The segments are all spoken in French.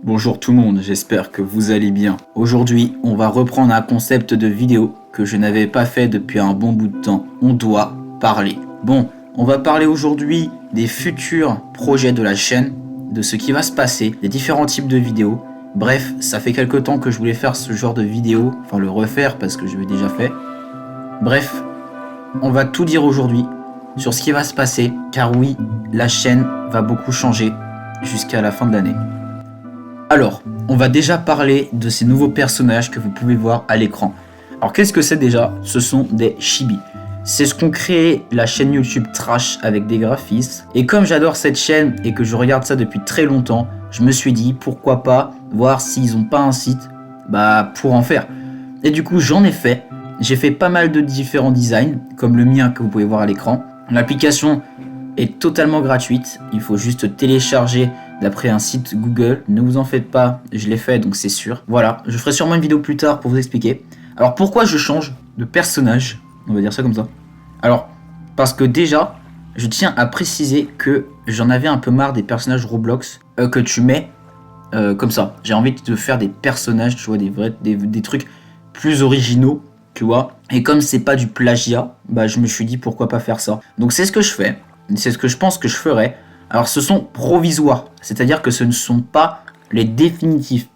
Bonjour tout le monde, j'espère que vous allez bien. Aujourd'hui, on va reprendre un concept de vidéo que je n'avais pas fait depuis un bon bout de temps. On doit parler. Bon, on va parler aujourd'hui des futurs projets de la chaîne, de ce qui va se passer, des différents types de vidéos. Bref, ça fait quelques temps que je voulais faire ce genre de vidéo, enfin le refaire parce que je l'ai déjà fait. Bref, on va tout dire aujourd'hui sur ce qui va se passer, car oui, la chaîne va beaucoup changer jusqu'à la fin de l'année. Alors, on va déjà parler de ces nouveaux personnages que vous pouvez voir à l'écran. Alors qu'est-ce que c'est déjà? Ce sont des chibis. C'est ce qu'ont créé la chaîne YouTube Trash avec des graphismes. Et comme j'adore cette chaîne et que je regarde ça depuis très longtemps, je me suis dit pourquoi pas voir s'ils n'ont pas un site pour en faire. Et du coup j'en ai fait. J'ai fait pas mal de différents designs, comme le mien que vous pouvez voir à l'écran. L'application est totalement gratuite, il faut juste télécharger d'après un site Google. Ne vous en faites pas, je l'ai fait donc c'est sûr. Voilà, je ferai sûrement une vidéo plus tard pour vous expliquer. Alors pourquoi je change de personnage? On va dire ça comme ça. Alors, parce que déjà, je tiens à préciser que j'en avais un peu marre des personnages Roblox que tu mets comme ça. J'ai envie de faire des personnages, tu vois, des trucs plus originaux, tu vois. Et comme c'est pas du plagiat, je me suis dit pourquoi pas faire ça. Donc c'est ce que je fais, c'est ce que je pense que je ferai. Alors ce sont provisoires, c'est-à-dire que ce ne sont pas les définitifs.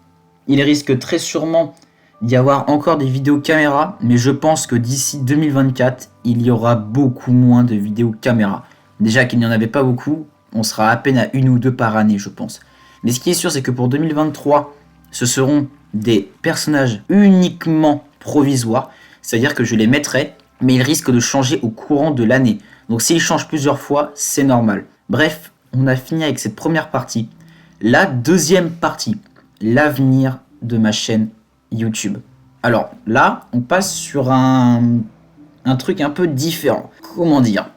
Il risque très sûrement d'y avoir encore des vidéos caméra, mais je pense que d'ici 2024, il y aura beaucoup moins de vidéos caméra. Déjà qu'il n'y en avait pas beaucoup, on sera à peine à 1 ou 2 par année, je pense. Mais ce qui est sûr, c'est que pour 2023, ce seront des personnages uniquement provisoires, c'est-à-dire que je les mettrai, mais ils risquent de changer au courant de l'année. Donc s'ils changent plusieurs fois, c'est normal. Bref, on a fini avec cette première partie. La deuxième partie, l'avenir de ma chaîne YouTube. Alors là, on passe sur un truc un peu différent. Comment dire?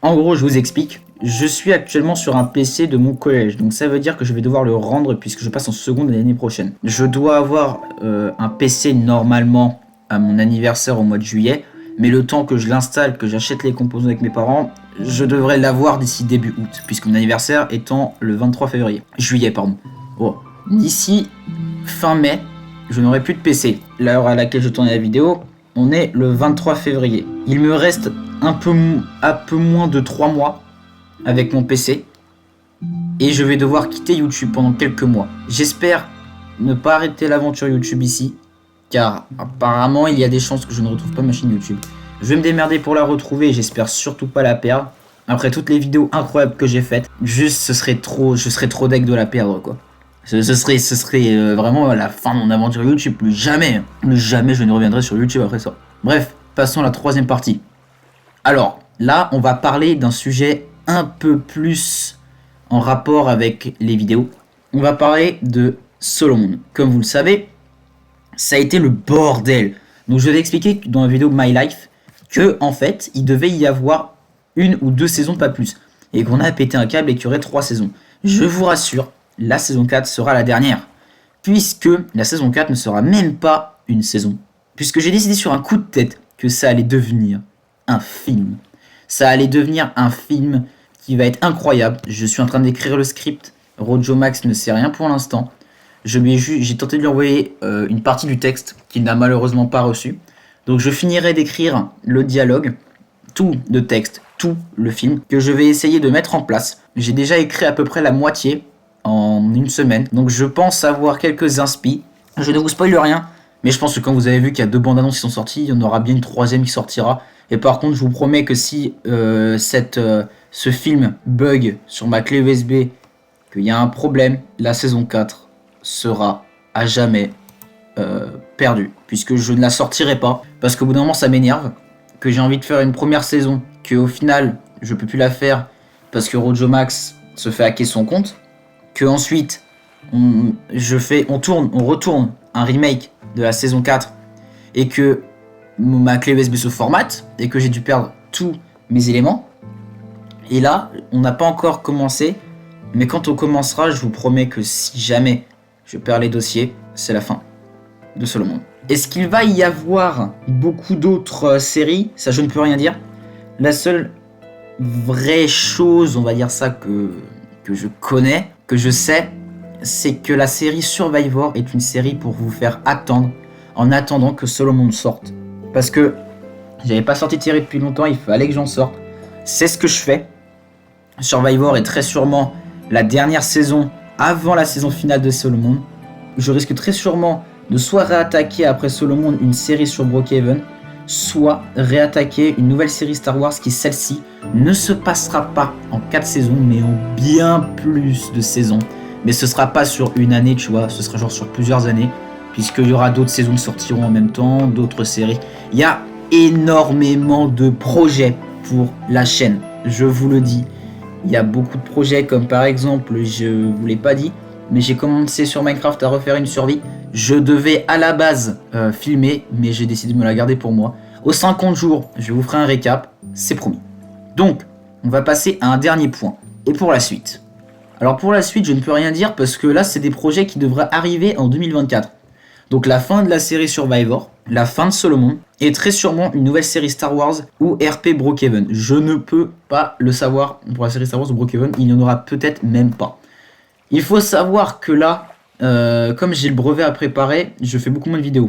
En gros, je vous explique. Je suis actuellement sur un PC de mon collège, donc ça veut dire que je vais devoir le rendre puisque je passe en seconde l'année prochaine. Je dois avoir un PC normalement à mon anniversaire au mois de juillet, mais le temps que je l'installe, que j'achète les composants avec mes parents, je devrais l'avoir d'ici début août, puisque mon anniversaire étant le 23 février. Juillet, pardon. Oh. D'ici fin mai, je n'aurai plus de PC. L'heure à laquelle je tourne la vidéo, on est le 23 février. Il me reste un peu moins de 3 mois avec mon PC. Et je vais devoir quitter YouTube pendant quelques mois. J'espère ne pas arrêter l'aventure YouTube ici, car apparemment il y a des chances que je ne retrouve pas ma chaîne YouTube. Je vais me démerder pour la retrouver et j'espère surtout pas la perdre. Après toutes les vidéos incroyables que j'ai faites, juste je serais trop deg de la perdre quoi. Ce serait vraiment la fin de mon aventure YouTube. Plus jamais je ne reviendrai sur YouTube après ça. Bref, passons à la troisième partie. Alors, là, on va parler d'un sujet un peu plus en rapport avec les vidéos. On va parler de Solomon. Comme vous le savez, ça a été le bordel. Donc je vais expliquer dans la vidéo My Life que en fait, il devait y avoir 1 ou 2 saisons, pas plus. Et qu'on a pété un câble et qu'il y aurait 3 saisons. Je vous rassure, la saison 4 sera la dernière. Puisque la saison 4 ne sera même pas une saison. Puisque j'ai décidé sur un coup de tête que ça allait devenir un film. Ça allait devenir un film qui va être incroyable. Je suis en train d'écrire le script. Rojo Max ne sait rien pour l'instant. J'ai tenté de lui envoyer une partie du texte qu'il n'a malheureusement pas reçu. Donc je finirai d'écrire le dialogue, tout le texte, tout le film, que je vais essayer de mettre en place. J'ai déjà écrit à peu près la moitié en 1 semaine. Donc je pense avoir quelques inspi. Je ne vous spoile rien, mais je pense que quand vous avez vu qu'il y a 2 bandes annonces qui sont sorties, il y en aura bien une 3e qui sortira. Et par contre, je vous promets que si ce film bug sur ma clé USB, qu'il y a un problème, la saison 4 sera à jamais perdue. Puisque je ne la sortirai pas. Parce qu'au bout d'un moment, ça m'énerve. Que j'ai envie de faire une première saison. Qu'au final, je peux plus la faire. Parce que Rojo Max se fait hacker son compte. Que ensuite, on retourne un remake de la saison 4. Et que ma clé USB se formate. Et que j'ai dû perdre tous mes éléments. Et là, on n'a pas encore commencé. Mais quand on commencera, je vous promets que si jamais je perds les dossiers, c'est la fin de Solomon. Est-ce qu'il va y avoir beaucoup d'autres séries? Ça, je ne peux rien dire. La seule vraie chose, on va dire ça, que je connais, que je sais, c'est que la série Survivor est une série pour vous faire attendre, en attendant que Solomon sorte. Parce que j'avais pas sorti de série depuis longtemps, il fallait que j'en sorte. C'est ce que je fais. Survivor est très sûrement la dernière saison avant la saison finale de Solomon. Je risque très sûrement de soit réattaquer après Solomon une série sur Brookhaven, soit réattaquer une nouvelle série Star Wars qui, celle-ci, ne se passera pas en 4 saisons, mais en bien plus de saisons. Mais ce sera pas sur une année, tu vois, ce sera genre sur plusieurs années, puisqu'il y aura d'autres saisons qui sortiront en même temps, d'autres séries. Il y a énormément de projets pour la chaîne, je vous le dis. Il y a beaucoup de projets, comme par exemple, je vous l'ai pas dit, mais j'ai commencé sur Minecraft à refaire une survie. Je devais à la base filmer, mais j'ai décidé de me la garder pour moi. Aux 50 jours, je vous ferai un récap, c'est promis. Donc, on va passer à un dernier point. Et pour la suite. Alors pour la suite, je ne peux rien dire parce que là, c'est des projets qui devraient arriver en 2024. Donc la fin de la série Survivor, la fin de Solomon, et très sûrement une nouvelle série Star Wars ou RP Brookhaven. Je ne peux pas le savoir pour la série Star Wars ou Brookhaven, il n'y en aura peut-être même pas. Il faut savoir que là, comme j'ai le brevet à préparer, je fais beaucoup moins de vidéos.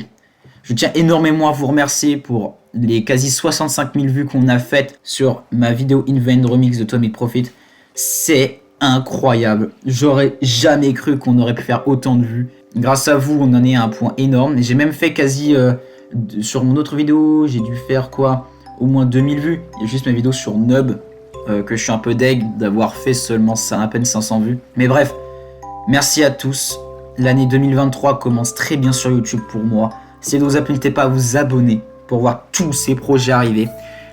Je tiens énormément à vous remercier pour les quasi 65 000 vues qu'on a faites sur ma vidéo Invent Remix de Atomic Profit. C'est incroyable. J'aurais jamais cru qu'on aurait pu faire autant de vues. Grâce à vous, on en est à un point énorme. J'ai même fait quasi... sur mon autre vidéo, j'ai dû faire quoi? Au moins 2000 vues. Il y a juste ma vidéo sur Nub, que je suis un peu deg d'avoir fait seulement à peine 500 vues. Mais bref, merci à tous. L'année 2023 commence très bien sur YouTube pour moi. Si vous n'hésitez pas à vous abonner pour voir tous ces projets arriver.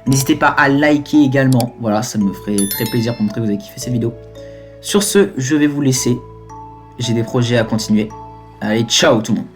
N'hésitez pas à liker également. Voilà, ça me ferait très plaisir pour montrer que vous avez kiffé cette vidéo. Sur ce, je vais vous laisser. J'ai des projets à continuer. Allez, ciao tout le monde.